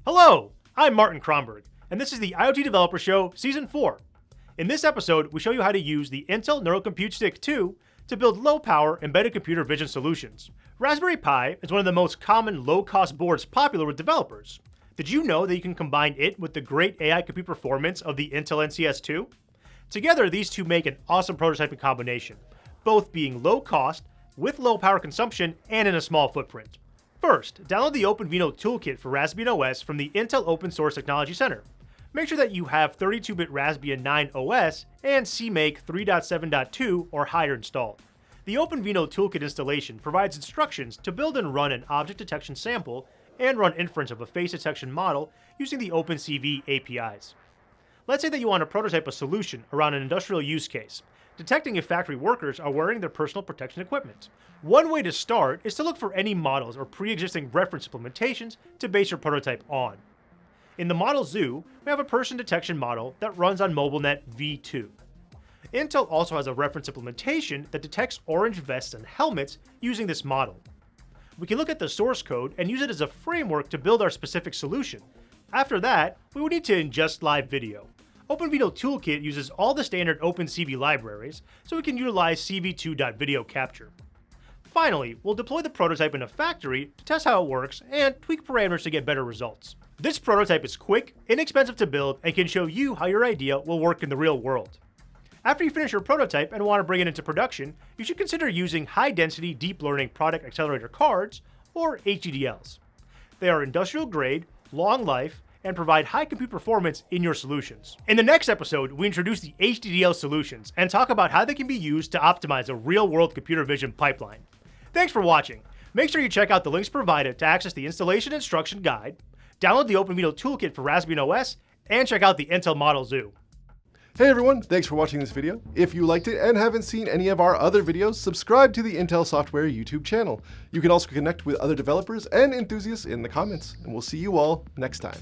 Hello, I'm Martin Kronberg, and this is the IoT Developer Show Season 4. In this episode, we show you how to use the Intel NeuroCompute Stick 2 to build low-power embedded computer vision solutions. Raspberry Pi is one of the most common low-cost boards popular with developers. Did you know that you can combine it with the great AI compute performance of the Intel NCS2? Together, these two make an awesome prototyping combination, both being low cost, with low power consumption, and in a small footprint. First, download the OpenVINO toolkit for Raspbian OS from the Intel Open Source Technology Center. Make sure that you have 32-bit Raspbian 9 OS and CMake 3.7.2 or higher installed. The OpenVINO toolkit installation provides instructions to build and run an object detection sample and run inference of a face detection model using the OpenCV APIs. Let's say that you want to prototype a solution around an industrial use case, detecting if factory workers are wearing their personal protection equipment. One way to start is to look for any models or pre-existing reference implementations to base your prototype on. In the model zoo, we have a person detection model that runs on MobileNet v2. Intel also has a reference implementation that detects orange vests and helmets using this model. We can look at the source code and use it as a framework to build our specific solution. After that, we would need to ingest live video. OpenVINO Toolkit uses all the standard OpenCV libraries, so we can utilize cv2.video capture. Finally, we'll deploy the prototype in a factory to test how it works and tweak parameters to get better results. This prototype is quick, inexpensive to build, and can show you how your idea will work in the real world. After you finish your prototype and want to bring it into production, you should consider using high-density deep learning product accelerator cards, or HDDLs. They are industrial grade, long life, and provide high compute performance in your solutions. In the next episode, we introduce the HDDL solutions and talk about how they can be used to optimize a real-world computer vision pipeline. Thanks for watching. Make sure you check out the links provided to access the installation instruction guide, download the OpenVINO toolkit for Raspbian OS, and check out the Intel Model Zoo. Hey everyone, thanks for watching this video. If you liked it and haven't seen any of our other videos, subscribe to the Intel Software YouTube channel. You can also connect with other developers and enthusiasts in the comments, and we'll see you all next time.